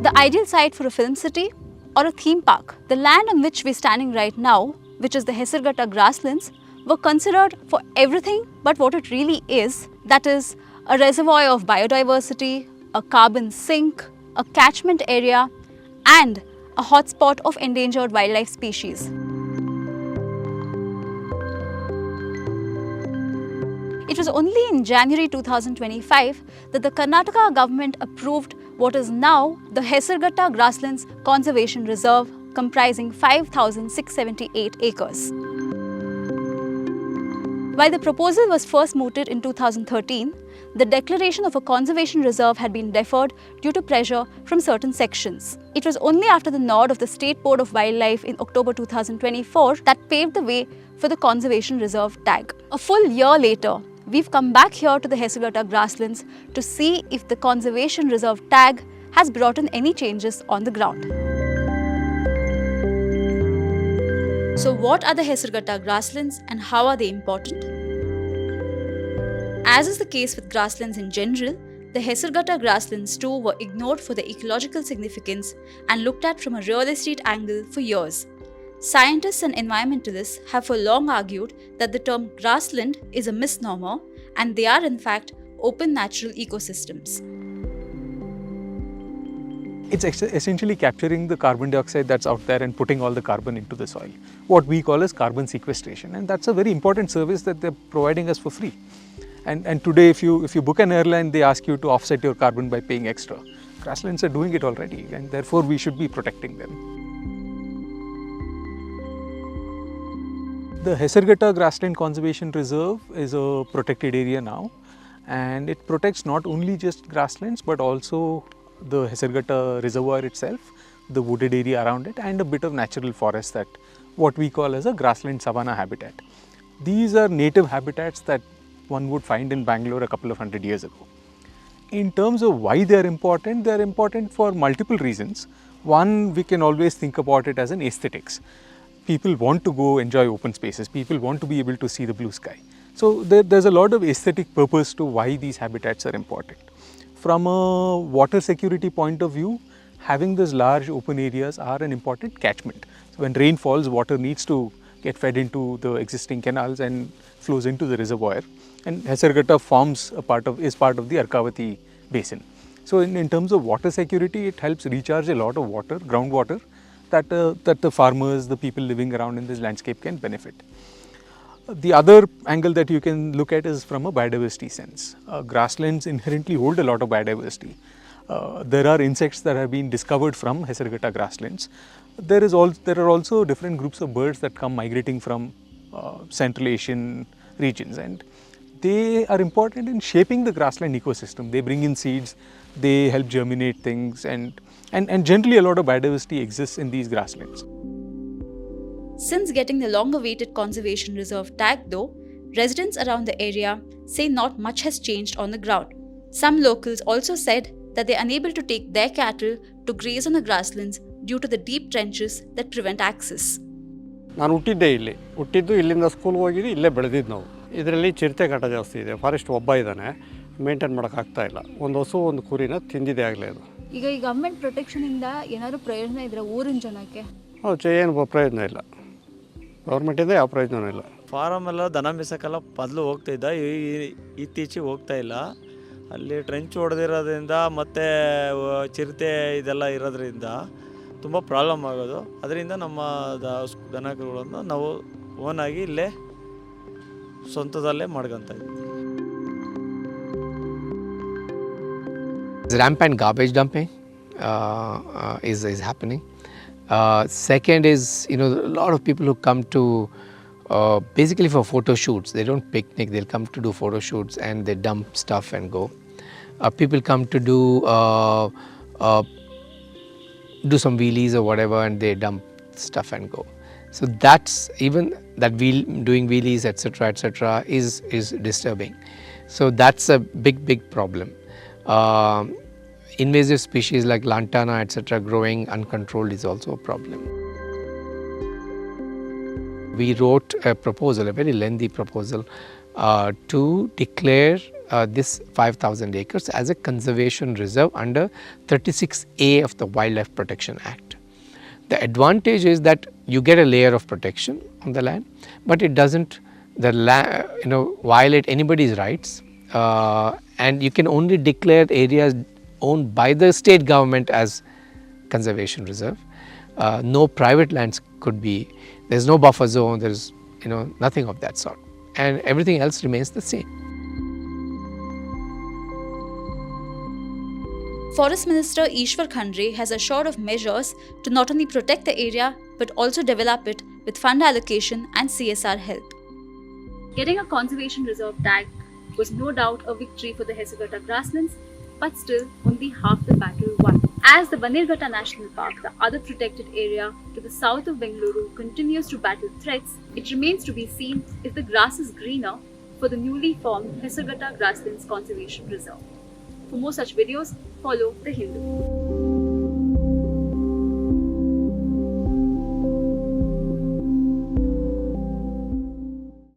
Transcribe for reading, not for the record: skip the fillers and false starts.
The ideal site for a film city or a theme park. The land on which we're standing right now, which is the Hesaraghatta Grasslands, were considered for everything but what it really is, that is a reservoir of biodiversity, a carbon sink, a catchment area and a hotspot of endangered wildlife species. It was only in January 2025 that the Karnataka government approved what is now the Hesaraghatta Grasslands Conservation Reserve, comprising 5,678 acres. While the proposal was first mooted in 2013, the declaration of a conservation reserve had been deferred due to pressure from certain sections. It was only after the nod of the State Board of Wildlife in October 2024 that paved the way for the conservation reserve tag. A full year later, we've come back here to the Hesaraghatta Grasslands to see if the conservation reserve tag has brought in any changes on the ground. So what are the Hesaraghatta Grasslands and how are they important? As is the case with grasslands in general, the Hesaraghatta Grasslands too were ignored for their ecological significance and looked at from a real estate angle for years. Scientists and environmentalists have for long argued that the term grassland is a misnomer and they are in fact open natural ecosystems. It's essentially capturing the carbon dioxide that's out there and putting all the carbon into the soil, what we call as carbon sequestration, and that's a very important service that they're providing us for free. And today if you book an airline, they ask you to offset your carbon by paying extra. Grasslands are doing it already and therefore we should be protecting them. The Hesaraghatta Grassland Conservation Reserve is a protected area now, and it protects not only just grasslands but also the Hesaraghatta Reservoir itself, the wooded area around it and a bit of natural forest, that what we call as a grassland savanna habitat. These are native habitats that one would find in Bangalore a couple of 100 years ago. In terms of why they are important for multiple reasons. One, we can always think about it as an aesthetics. People want to go enjoy open spaces, people want to be able to see the blue sky. So there's a lot of aesthetic purpose to why these habitats are important. From a water security point of view, having these large open areas are an important catchment. So when rain falls, water needs to get fed into the existing canals and flows into the reservoir. And Hesaraghatta is part of the Arkavati basin. So in terms of water security, it helps recharge a lot of water, groundwater, that the farmers, the people living around in this landscape can benefit. The other angle that you can look at is from a biodiversity sense. Grasslands inherently hold a lot of biodiversity. There are insects that have been discovered from Hesaraghatta grasslands. There are also different groups of birds that come migrating from Central Asian regions, and they are important in shaping the grassland ecosystem. They bring in seeds, they help germinate things, and generally a lot of biodiversity exists in these grasslands. Since getting the long-awaited conservation reserve tag though, residents around the area say not much has changed on the ground. Some locals also said that they are unable to take their cattle to graze on the grasslands due to the deep trenches that prevent access. ನಾನು ಹುಟ್ಟಿದ್ದು ಇಲ್ಲಿಂದ ಸ್ಕೂಲ್ಗೆ ಹೋಗಿದ್ದು ಇಲ್ಲೇ ಬೆಳೆದಿದ್ದು ನಾವು. ಇದರಲ್ಲಿ ಚಿರತೆ ಕಾಟ ಜಾಸ್ತಿ ಇದೆ. ಫಾರೆಸ್ಟ್ ಒಬ್ಬ ಇದ್ದಾನೆ, ಮೇಂಟೈನ್ ಮಾಡೋಕ್ಕಾಗ್ತಾ ಇಲ್ಲ. ಒಂದು ಹಸು ಒಂದು ಕುರಿನ ತಿಂದಿದೆ ಆಗಲೇ ಅದು. ಈಗ ಈ ಗವರ್ಮೆಂಟ್ ಪ್ರೊಟೆಕ್ಷನಿಂದ ಏನಾದರೂ ಪ್ರಯೋಜನ ಇದ್ರೆ ಊರಿನ ಜನಕ್ಕೆ? ಏನು ಪ್ರಯೋಜನ ಇಲ್ಲ. ಗೌರ್ಮೆಂಟಿಂದ ಯಾವ ಪ್ರಯೋಜನ ಇಲ್ಲ. ಫಾರಮ್ ಎಲ್ಲ ದನ ಮೇಸಕ್ಕೆಲ್ಲ ಮೊದಲು ಹೋಗ್ತಾಯಿದ್ದ, ಇತ್ತೀಚೆಗೆ ಹೋಗ್ತಾ ಇಲ್ಲ. ಅಲ್ಲಿ ಟ್ರೆಂಚ್ ಹೊಡೆದಿರೋದ್ರಿಂದ ಮತ್ತು ಚಿರತೆ ಇದೆಲ್ಲ ಇರೋದ್ರಿಂದ ತುಂಬ ಪ್ರಾಬ್ಲಮ್ ಆಗೋದು. ಅದರಿಂದ ನಮ್ಮ ದನಗಳನ್ನು ನಾವು ಓನಾಗಿ ಇಲ್ಲೇ ಸ್ವಂತದಲ್ಲೇ ಮಾಡ್ಕೊತಾ ಇದ್ದೀವಿ. Rampant garbage dumping is happening. Second is, a lot of people who come to basically for photo shoots. They don't picnic, they'll come to do photo shoots and they dump stuff and go. People come to do some wheelies or whatever and they dump stuff and go. So that's, even that doing wheelies etc. is disturbing. So that's a big problem. Invasive species like lantana etc. growing uncontrolled is also a problem. We wrote a proposal, a very lengthy proposal, to declare this 5,000 acres as a conservation reserve under 36A of the Wildlife Protection Act. The advantage is that you get a layer of protection on the land, but it doesn't violate anybody's rights, and you can only declare areas owned by the state government as conservation reserve. No private lands could be, there is no buffer zone, there is nothing of that sort, and everything else remains the same. Forest Minister Ishwar Khandre has assured of measures to not only protect the area but also develop it with fund allocation and CSR help. Getting a conservation reserve tag was no doubt a victory for the Hesaraghatta Grasslands, but still only half the battle won. As the Banirghatta National Park, the other protected area to the south of Bengaluru, continues to battle threats, it remains to be seen if the grass is greener for the newly formed Hesaraghatta Grasslands Conservation Reserve. For more such videos, follow The Hindu.